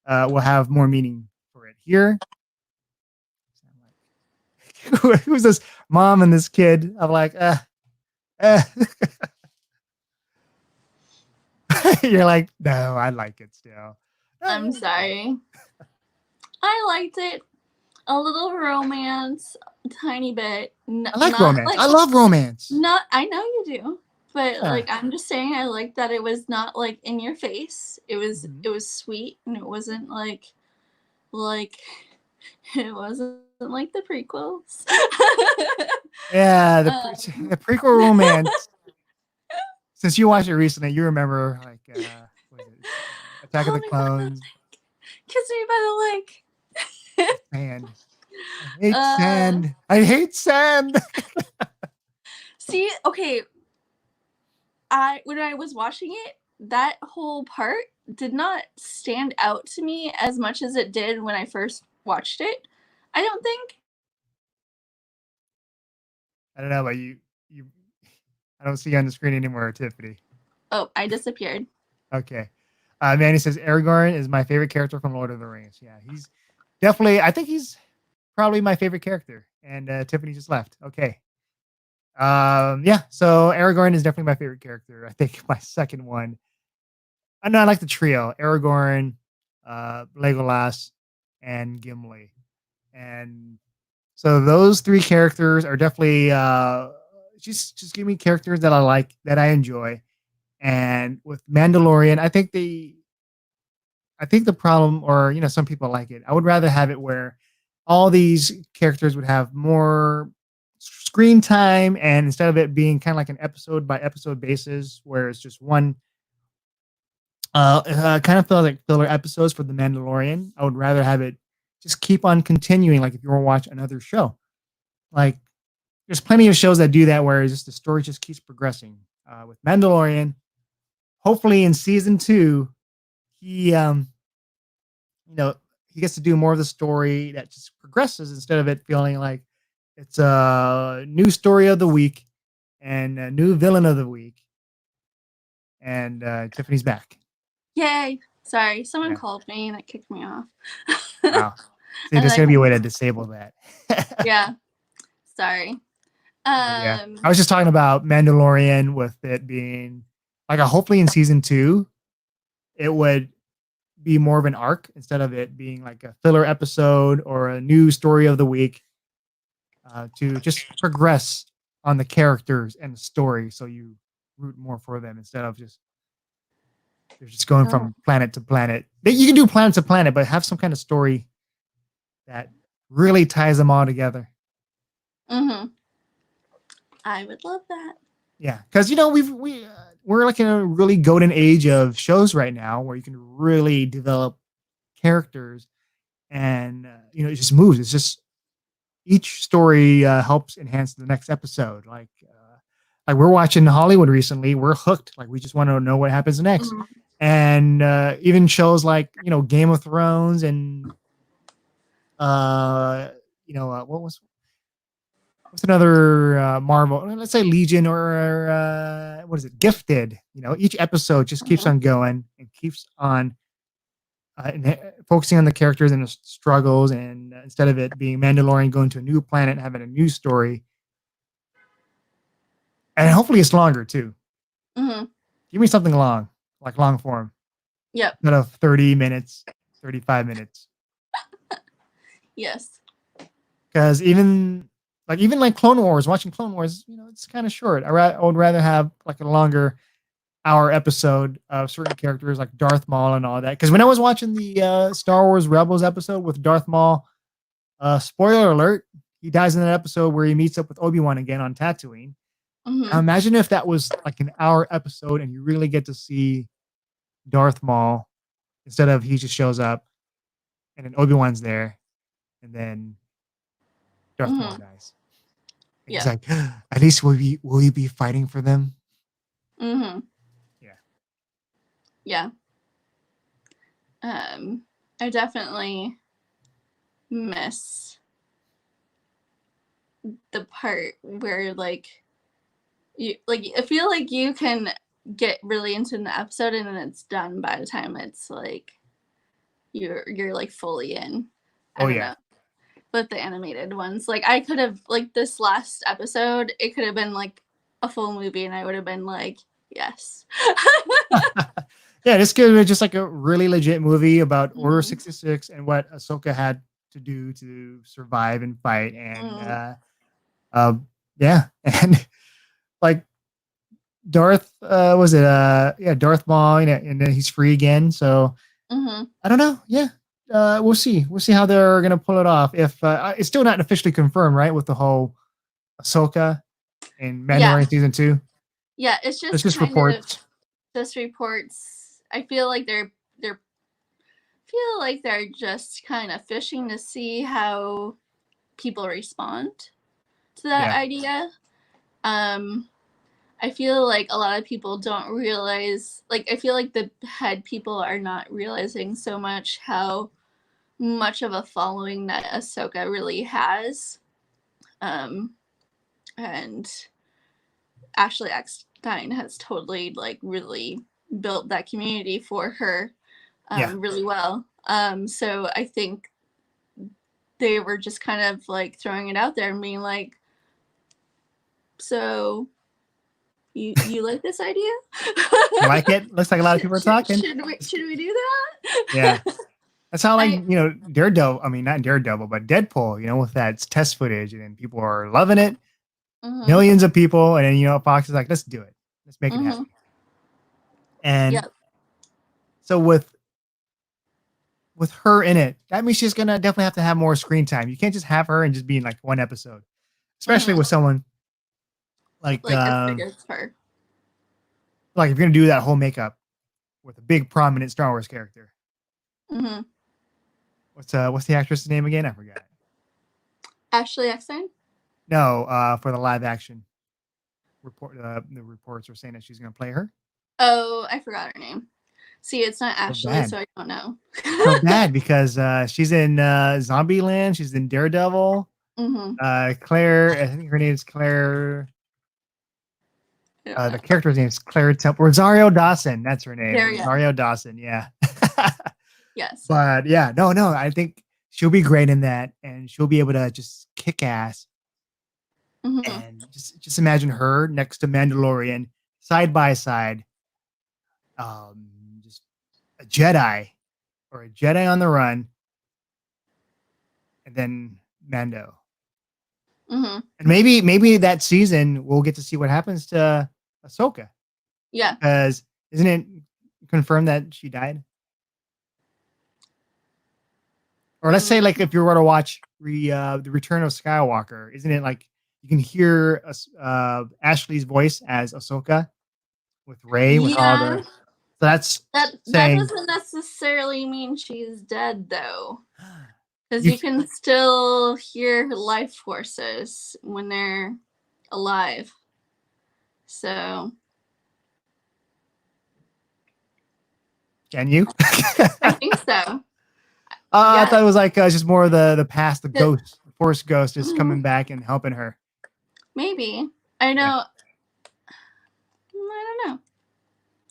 will have more meaning for it. Here, who's this mom and this kid? I'm like, uh. You're like, no, I like it still. I'm sorry. I liked it. A little romance, a tiny bit. I like Not romance. like I love romance. not. I know you do, but Yeah. like I'm just saying, I like that it was not like in your face. It was Mhm. it was sweet, and it wasn't like it wasn't like the prequels. Yeah, the uh, the prequel romance. Since you watched it recently, you remember like what is it? Attack of hold the me by the leg. Clones. Kiss me by the leg. Sand. I hate uh, sand. I hate sand. see, okay, I when I was watching it, that whole part did not stand out to me as much as it did when I first watched it. I don't think. I don't know, but you. I don't see you on the screen anymore, Tiffany. Oh, I disappeared. Okay. Manny says Aragorn is my favorite character from Lord of the Rings. Yeah, he's definitely. I think he's probably my favorite character. And Tiffany just left. Okay. Yeah. So Aragorn is definitely my favorite character. I think my second one. I know I like the trio: Aragorn, Legolas, and Gimli. And so those three characters are definitely just give me characters that I like, that I enjoy. And with Mandalorian, I think the problem, or some people like it. I would rather have it where all these characters would have more screen time, and instead of it being kind of like an episode by episode basis, where it's just one, kind of feel like filler episodes for the Mandalorian. I would rather have it just keep on continuing, like if you were to watch another show. Like there's plenty of shows that do that, where just the story just keeps progressing. With Mandalorian, hopefully in season 2, he you know, he gets to do more of the story that just progresses instead of it feeling like it's a new story of the week and a new villain of the week. And Tiffany's back. Yay! Sorry, someone Yeah. called me and it kicked me off. Wow. See, And there's I gonna be a way to disable that. yeah, sorry. But yeah, I was just talking about Mandalorian with it being like hopefully in season 2 it would be more of an arc instead of it being like a filler episode or a new story of the week, to just progress on the characters and the story, so you root more for them instead of just they're just going Oh. from planet to planet. You can do planet to planet, but have some kind of story that really ties them all together. Mhm. I would love that. Yeah, because we're like in a really golden age of shows right now where you can really develop characters, and it just moves. It's just each story helps enhance the next episode. Like like we're watching Hollywood recently. We're hooked. Like we just want to know what happens next. Mhm. And even shows like Game of Thrones and uh, what's another Marvel? Let's say Legion or what is it? Gifted. Each episode just keeps Mhm. on going and keeps on focusing on the characters and the struggles, and instead of it being Mandalorian going to a new planet, having a new story, and hopefully it's longer too. Mhm. Give me something long, like long form, Yep. instead of 30 minutes, 35 minutes. Yes. Because even like Clone Wars, watching Clone Wars, it's kind of short. I would rather have like a longer hour episode of certain characters like Darth Maul and all that. Because when I was watching the Star Wars Rebels episode with Darth Maul, spoiler alert, he dies in that episode where he meets up with Obi-Wan again on Tatooine. Now Mhm. imagine if that was like an hour episode and you really get to see Darth Maul instead of he just shows up and then Obi-Wan's there and then Darth Maul Mhm. dies. And he's Yeah. like, at least will you be fighting for them? Mhm. Yeah. Yeah. I definitely miss the part where like you like I feel like you can get really into an episode and then it's done by the time it's like you're like fully in. I Oh don't yeah. know. But the animated ones, like I could have like this last episode, it could have been like a full movie and I would have been like, yes. Yeah, this could be just like a really legit movie about Order Mhm. 66 and what Ahsoka had to do to survive and fight. And Mm. uh, yeah. And like Darth, was it yeah, Darth Maul, and then he's free again. So Mhm. I don't know. Yeah. We'll see. We'll see how they're gonna pull it off. If it's still not officially confirmed, right? With the whole Ahsoka and Yeah. Mandalorian season 2. Yeah, it's It's just just kind of reports. just reports. I feel like they're just kind of fishing to see how people respond to that Yeah. idea. Um I feel like a lot of people don't realize, like, I feel like the head people are not realizing so much how much of a following that Ahsoka really has. Um, and Ashley Eckstein has totally, like, really built that community for her Yeah. really well. So I think they were just kind of like throwing it out there and being like, so you like this idea? You like it? Looks like a lot of people are talking. Should we do that? Yeah. That's how, like, I Daredevil, I mean, not Daredevil, but Deadpool, with that test footage, and then people are loving it, Mhm. millions of people, and then, Fox is like, let's do it. Let's make it Mhm. happen. And Yep. so with her in it, that means she's gonna definitely have to have more screen time. You can't just have her and just be in like one episode, especially Mhm. with someone like Like as big as her. if you're gonna do that whole makeup with a big prominent Star Wars character. Mhm. What's the actress's name again? I forgot. Ashley Eckstein? No, for the live action report, the reports are saying that she's gonna play her. Oh, I forgot her name. See, it's not So Ashley, bad. so I don't know. So bad because she's in Zombieland, she's in Daredevil. Mhm. Claire, I think her name is Claire. I don't The know. character's name is Claire Temple. Rosario Dawson, that's her name. There we go. Rosario Dawson, yeah. Yes. But yeah, no, I think she'll be great in that, and she'll be able to just kick ass. Mhm. And just imagine her next to Mandalorian, side by side, um, just a Jedi or a Jedi on the run, and then Mando. Mhm. And maybe that season we'll get to see what happens to Ahsoka, Yeah. because isn't it confirmed that she died? Or let's say, Mm. like, if you were to watch the Return of Skywalker, isn't it like you can hear Ashley's voice as Ahsoka with Rey with all the, Yeah. so that's That saying doesn't necessarily mean she's dead though. Because you you can still hear life forces when they're alive. So Can you? I think so. I Yeah. thought it was like just more of the past, the The- ghost, Force ghost, just coming back and helping her. Maybe. I know. Yeah.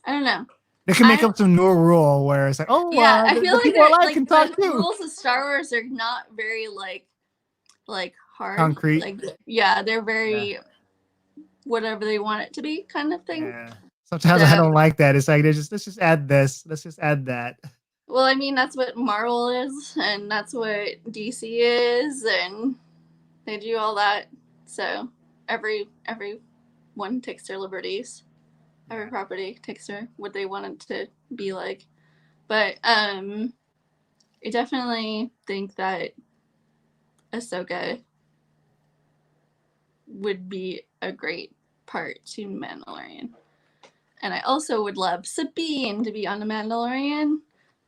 I don't know. They can make up some new rule where it's like, oh, Yeah, I feel the like people alive like can talk the too. rules of Star Wars are not very like hard. Concrete. Like yeah, they're very whatever they want it to be kind of thing. Yeah. Sometimes I don't like that. It's like let's just add this. Let's just add that. Well, I mean that's what Marvel is, and that's what DC is, and they do all that. So everyone takes their liberties. Every property takes their what they want it to be like. But I definitely think that Ahsoka would be a great part to Mandalorian. And I also would love Sabine to be on the Mandalorian.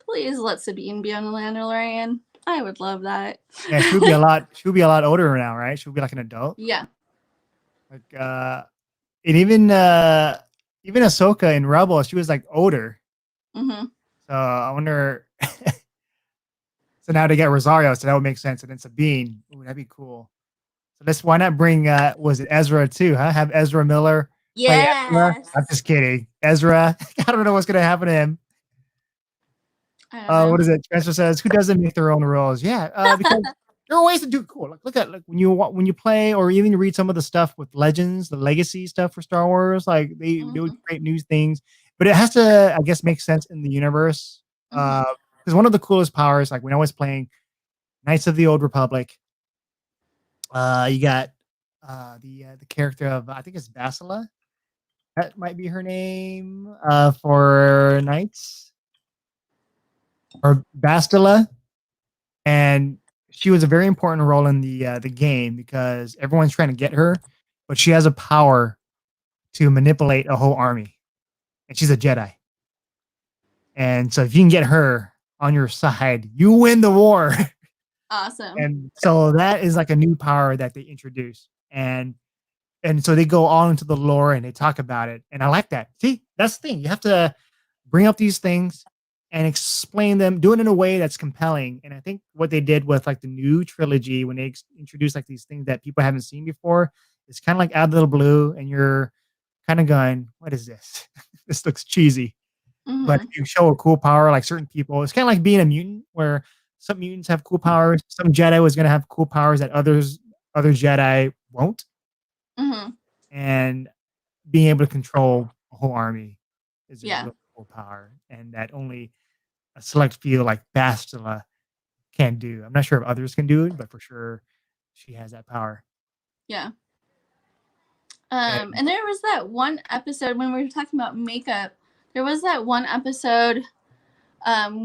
Please let Sabine be on the Mandalorian. I would love that. Yeah, she would be a lot. She would be a lot older now, right? She would be like an adult. Yeah. Like, and even Ahsoka in Rebels, she was like older. Mm-hmm. So I wonder. So now to get Rosario, so that would make sense. And then Sabine, ooh, that'd be cool. So why not bring was it Ezra too? Huh? Have Ezra Miller play Ezra? Yes. I'm just kidding. Ezra, I don't know what's gonna happen to him. I don't know. What is it? Transfer says, who doesn't make their own rules? Yeah, because there are ways to do it cool. Look at when you play or even read some of the stuff with Legends, the legacy stuff for Star Wars. Like they would create new things, but it has to, I guess, make sense in the universe. Because one of the coolest powers, like when I was playing Knights of the Old Republic, you got the character of I think it's Basila. That might be her name for Knights or Bastila, and she was a very important role in the game because everyone's trying to get her, but she has a power to manipulate a whole army, and she's a Jedi. And so if you can get her on your side, you win the war. Awesome. And so that is like a new power that they introduce, and so they go all into the lore and they talk about it, and I like that. See, that's the thing. You have to bring up these things and explain them, do it in a way that's compelling. And I think what they did with like the new trilogy when they introduced like these things that people haven't seen before, it's kind of like out of the blue, and you're kind of going, "What is this? This looks cheesy." But if you show a cool power, like certain people, it's kind of like being a mutant, where some mutants have cool powers. Some Jedi was going to have cool powers that other Jedi won't. And being able to control a whole army is a really cool power, and that only a select few like Bastila can do. I'm not sure if others can do it, but for sure she has that power. Yeah. And there was that one episode when we were talking about makeup. There was that one episode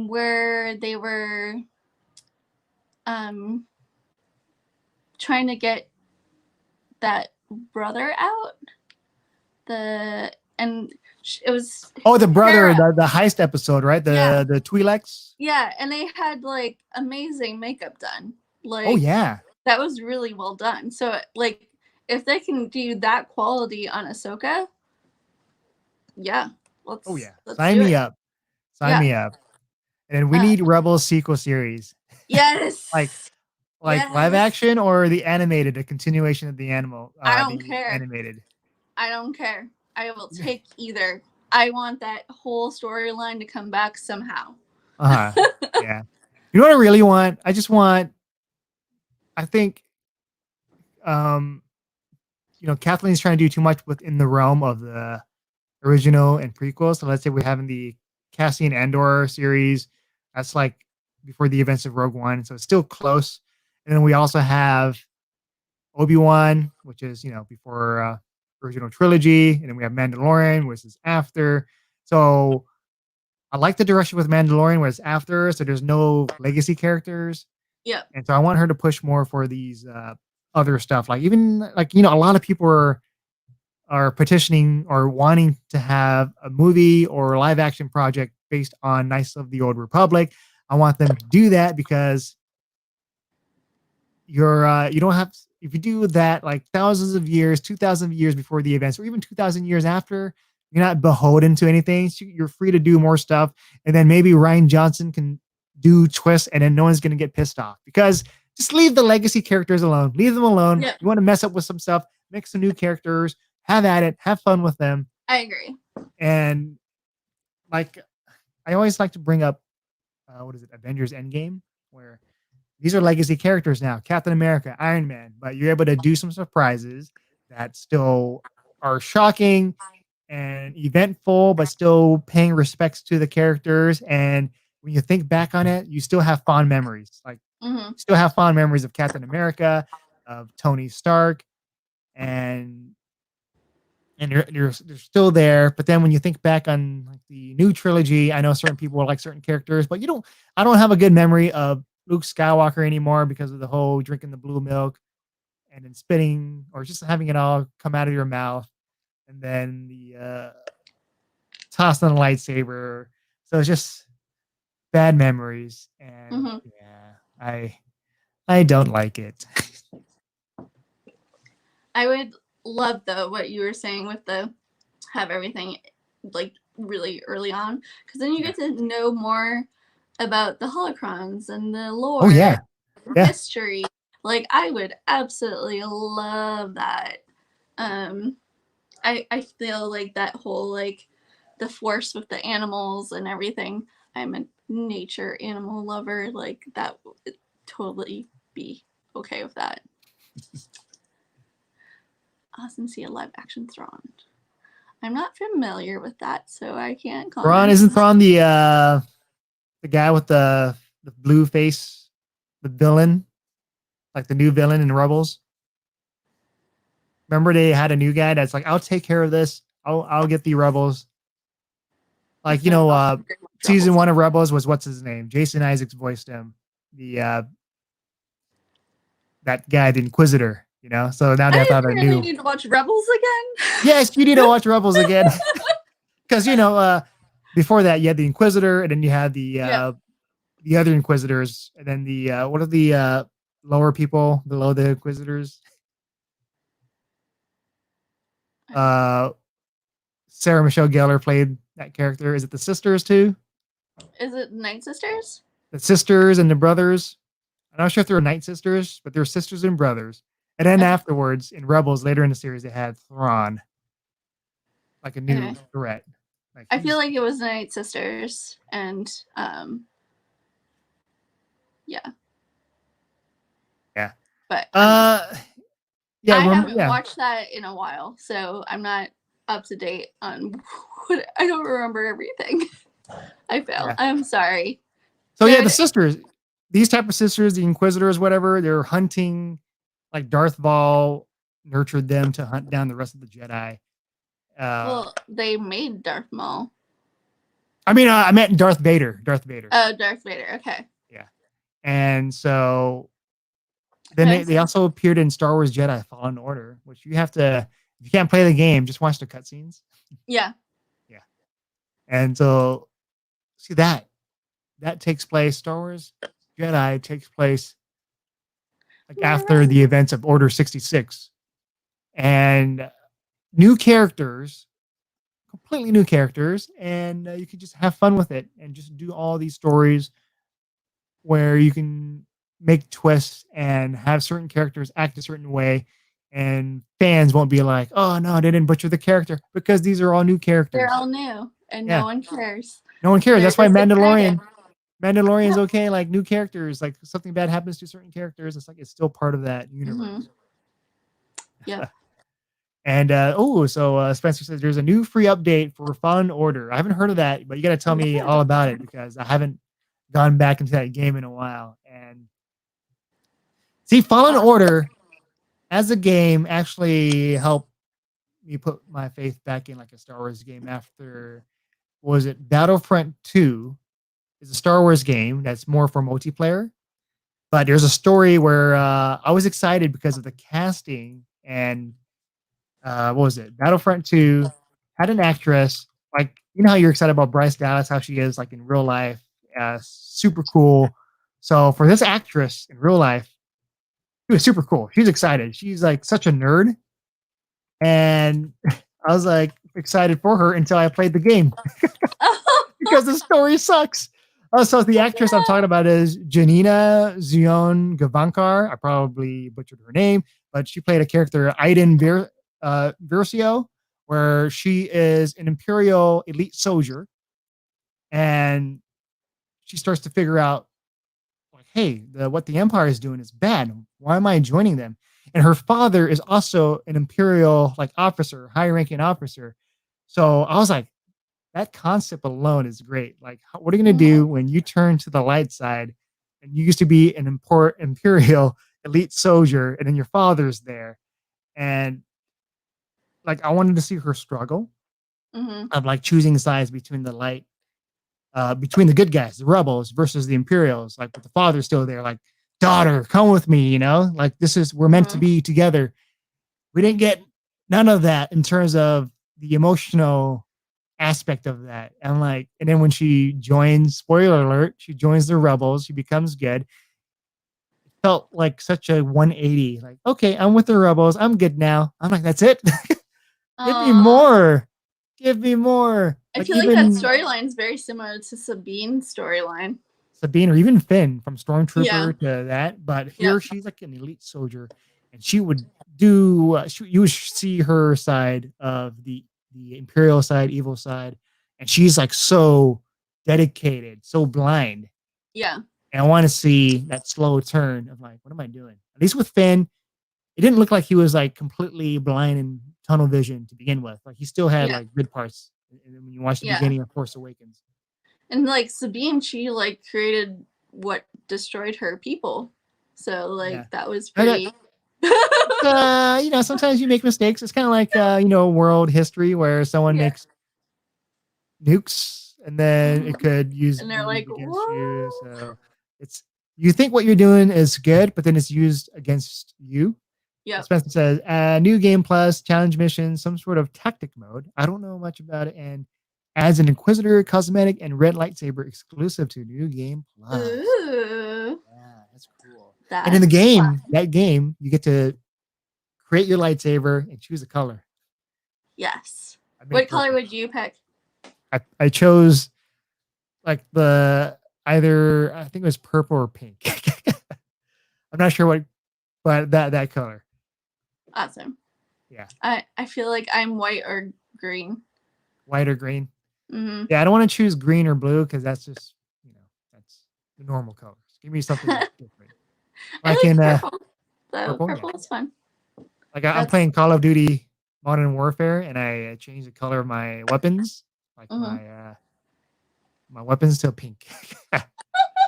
where they were trying to get that brother out. It was the brother, the heist episode, right? The Twi'leks. Yeah, and they had like amazing makeup done. Like, oh yeah, that was really well done. So like, if they can do that quality on Ahsoka, yeah, let's sign me up. Sign me up. And we need Rebels sequel series. Yes. like live action or the animated, a continuation of the animal. I don't care. Animated. I don't care. I will take either. I want that whole storyline to come back somehow. Yeah. You know what I really want? I just want. I think, Kathleen's trying to do too much within the realm of the original and prequels. So let's say we're having the Cassian Andor series. That's like before the events of Rogue One, so it's still close. And then we also have Obi-Wan, which is before original trilogy, and then we have Mandalorian, which is after. So I like the direction with Mandalorian, where it's after, so there's no legacy characters. Yeah. And so I want her to push more for these other stuff, like even like a lot of people are petitioning or wanting to have a movie or live action project based on Knights of the Old Republic. I want them to do that because you don't have if you do that like thousands of years, 2,000 years before the events, or even 2,000 years after, you're not beholden to anything. So you're free to do more stuff. And then maybe Ryan Johnson can do twists and then no one's going to get pissed off because just leave the legacy characters alone. Leave them alone. Yep. You want to mess up with some stuff, make some new characters, have at it, have fun with them. I agree. And like, I always like to bring up, what is it, Avengers Endgame, where these are legacy characters now, Captain America, Iron Man, but you're able to do some surprises that still are shocking and eventful, but still paying respects to the characters. And when you think back on it, you still have fond memories. Like, still have fond memories of Captain America, of Tony Stark, and you're still there. But then when you think back on like the new trilogy, I know certain people like certain characters, but I don't have a good memory of Luke Skywalker anymore because of the whole drinking the blue milk and then spitting or just having it all come out of your mouth and then the toss on the lightsaber. So it's just bad memories. And yeah, I don't like it. I would love though what you were saying with the have everything like really early on, because then you get to know more about the holocrons and the lore. Oh yeah. History. Like I would absolutely love that. I feel like that whole like the force with the animals and everything. I'm a nature animal lover. Like that would totally be okay with that. Awesome, see a live action Thrawn. I'm not familiar with that, so I can't comment. Thrawn isn't Thrawn the guy with the blue face, the villain, like the new villain in Rebels. Remember they had a new guy that's like, I'll take care of this. I'll get the Rebels. Like, you know, season 1 of Rebels was what's his name? Jason Isaacs voiced him. The that guy, the Inquisitor. You know, so now they thought I knew. Need to watch Rebels again. Yes, you need to watch Rebels again, because you know, before that you had the Inquisitor, and then you had the other Inquisitors, and then the what are the lower people below the Inquisitors? Sarah Michelle Gellar played that character. Is it the sisters too? Is it Night Sisters? The sisters and the brothers. I'm not sure if they're Night Sisters, but they're sisters and brothers. And then afterwards, in Rebels, later in the series, they had Thrawn, like a new threat. Like I feel like it was Night Sisters, and yeah. But yeah, I haven't watched that in a while, so I'm not up to date on what. I don't remember everything. I fail. Yeah. I'm sorry. So yeah, the sisters, these type of sisters, the Inquisitors, whatever, they're hunting. Like Darth Maul nurtured them to hunt down the rest of the Jedi. Well, they made Darth Maul. I mean, I meant Darth Vader. Darth Vader. Oh, Darth Vader. Okay. Yeah, and so then they also appeared in Star Wars Jedi Fallen Order, which you have to. If you can't play the game, just watch the cutscenes. Yeah. Yeah, and so see that takes place. Star Wars Jedi takes place. Like after the events of Order 66, and new characters, completely new characters, and you can just have fun with it and just do all these stories where you can make twists and have certain characters act a certain way, and fans won't be like, "Oh no, they didn't butcher the character," because these are all new characters. They're all new, and no one cares. No one cares. That's why Mandalorian's okay, like new characters, like something bad happens to certain characters, it's like it's still part of that universe. Yeah. And Spencer says there's a new free update for Fallen Order. I haven't heard of that, but you got to tell me all about it because I haven't gone back into that game in a while. And see, Fallen Order as a game actually helped me put my faith back in like a Star Wars game after, was it Battlefront 2? It's a Star Wars game that's more for multiplayer. But there's a story where I was excited because of the casting and what was it? Battlefront 2 had an actress, like, you know how you're excited about Bryce Dallas, how she is like in real life, super cool. So for this actress in real life She was super cool. She's excited. She's like such a nerd, and I was like excited for her until I played the game because the story sucks. Oh, so the actress I'm talking about is Janina Zion Gavankar. I probably butchered her name, but she played a character, Versio, where she is an Imperial elite soldier, and she starts to figure out, like, hey, what the Empire is doing is bad. Why am I joining them? And her father is also an Imperial like officer, high-ranking officer. So I was like, that concept alone is great. Like, what are you going to do when you turn to the light side and you used to be an imperial elite soldier and then your father's there? And like, I wanted to see her struggle Mm-hmm. of like choosing sides between the light, between the good guys, the rebels versus the Imperials. Like, with the father still there, like, daughter, come with me, like we're meant to Mm-hmm. be together. We didn't get none of that in terms of the emotional aspect of that. And then when she joins, spoiler alert, she joins the rebels, she becomes good. It felt like such a 180. Like, okay, I'm with the rebels. I'm good now. I'm like, that's it. Give me Aw. more. Give me more. I Like feel like that even storyline is very similar to Sabine's storyline. Sabine or even Finn from Yeah. Stormtrooper to that. But here Yep. she's like an elite soldier, and she would do. You would see her side of the Imperial side, evil side, and she's like so dedicated, so blind. Yeah. And I want to see that slow turn of like, what am I doing? At least with Finn, it didn't look like he was like completely blind and tunnel vision to begin with. Like he still had Yeah. like good parts. And when you watch the Yeah. beginning of Force Awakens, And like Sabine, she like created what destroyed her people. So yeah, like that was I got pretty. sometimes you make mistakes. It's kind of like world history where someone Yeah. makes nukes and then it Mhm. could And be they're like, used against you. whoa. So it's you think what you're doing is good, but then it's used against you. Yep. Spencer says, new game plus challenge mission, some sort of tactic mode. I don't know much about it, and adds an Inquisitor cosmetic and red lightsaber exclusive to new game plus. Ooh. Yeah, that's cool. And in the That's game, fun. that game, you get to create your lightsaber and choose a color. Yes. I made What color purple. would you pick? I chose like the either I think it was purple or pink. I'm not sure what, but that color. Awesome. Yeah, I feel like I'm white or green. white or green. Mm-hmm. Yeah, I don't want to choose green or blue because that's just that's the normal colors. Give me something different. I Like in like purple. So purple, yeah. purple is fun. Like I'm That's playing Call of Duty Modern Warfare, and I changed the color of my weapons, like mm-hmm. my weapons to pink. Because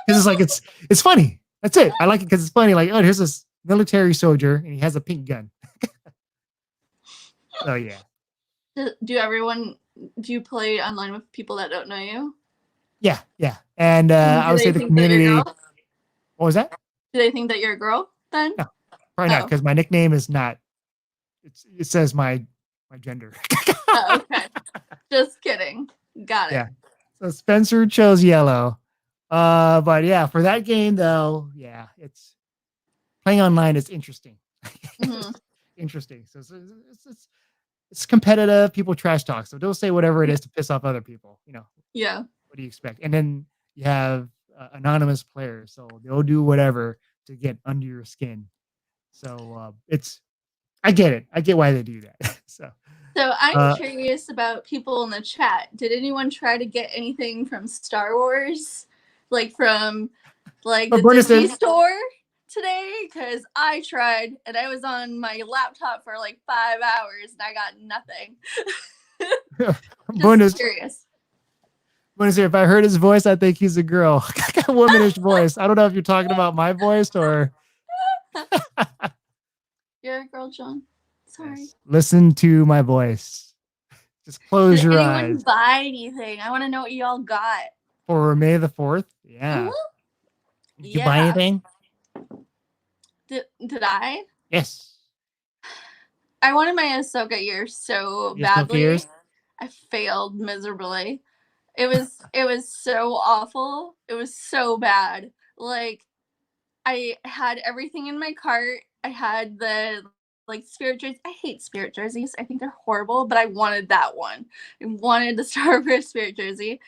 it's like it's funny. That's it. I like it because it's funny. Like, oh, here's this military soldier, and he has a pink gun. So yeah, Do you play online with people that don't know you? yeah. And And I do would say they the think that you're a community. girl? What was that? Do they think that you're a girl then? No, probably not Oh. because my nickname is not. It says my gender. Oh, okay. Just kidding. Got it. Yeah. So Spencer chose yellow. But yeah, for that game though, yeah, it's playing online is interesting. Mm-hmm. Interesting. So it's competitive. People trash talk. So don't say whatever it Yeah. is to piss off other people. Yeah. What do you expect? And then you have anonymous players. So they'll do whatever to get under your skin. So I get it. I get why they do that. So So I'm uh, curious about people in the chat. Did anyone try to get anything from Star Wars? Like from like but the bonus Disney is store today? Because I tried and I was on my laptop for like 5 hours and I got nothing. Just bonus. curious. Bonus here. If I heard his voice, I think he's a girl. A womanish voice. I don't know if you're talking about my voice or. You're a girl, John. Sorry. Yes. Listen to my voice. Just close Did your anyone eyes. buy anything? I want to know what y'all got. For May the 4th. Yeah. Mm-hmm. Did you buy Yeah. anything? Did I? Yes. I wanted my Ahsoka ear so Yes, no badly. ears. I failed miserably. It was so awful. It was so bad. Like I had everything in my cart I had the like spirit jerseys. I hate spirit jerseys. I think they're horrible, but I wanted that one. I wanted the Star Wars spirit jersey,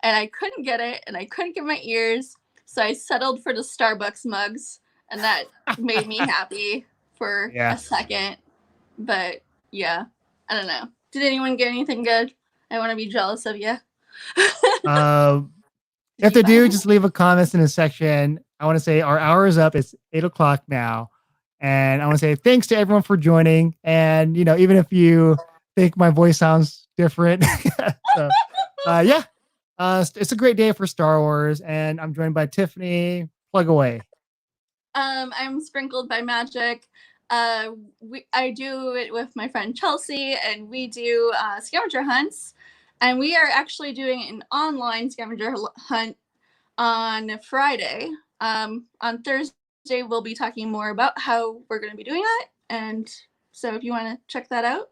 and I couldn't get it, and I couldn't get my ears, so I settled for the Starbucks mugs, and that made me happy for Yeah. a second. But yeah, I don't know. Did anyone get anything good? I want to be jealous of you. If they do, just leave a comment in the section. I want to say our hour is up. It's 8:00 now. And I want to say thanks to everyone for joining. And, even if you think my voice sounds different, so, yeah, it's a great day for Star Wars. And I'm joined by Tiffany. Plug away. I'm sprinkled by magic. I do it with my friend Chelsea, and we do scavenger hunts. And we are actually doing an online scavenger hunt on Friday. On Thursday, we'll be talking more about how we're going to be doing that. And so if you want to check that out,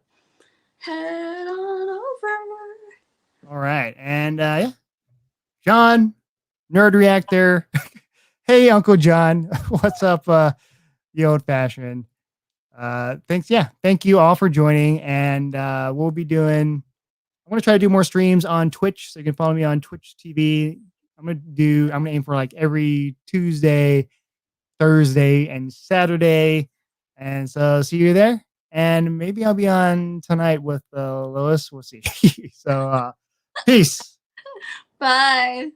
head on over. All right. And yeah, John, Nerd Reactor. Hey, Uncle John. What's up, the old fashioned? Thanks. Yeah. Thank you all for joining. And we'll be doing, I'm going to try to do more streams on Twitch. So you can follow me on Twitch TV. I'm going to aim for like every Tuesday, Thursday, and Saturday. And so see you there. And maybe I'll be on tonight with Lois. We'll see. So peace. Bye.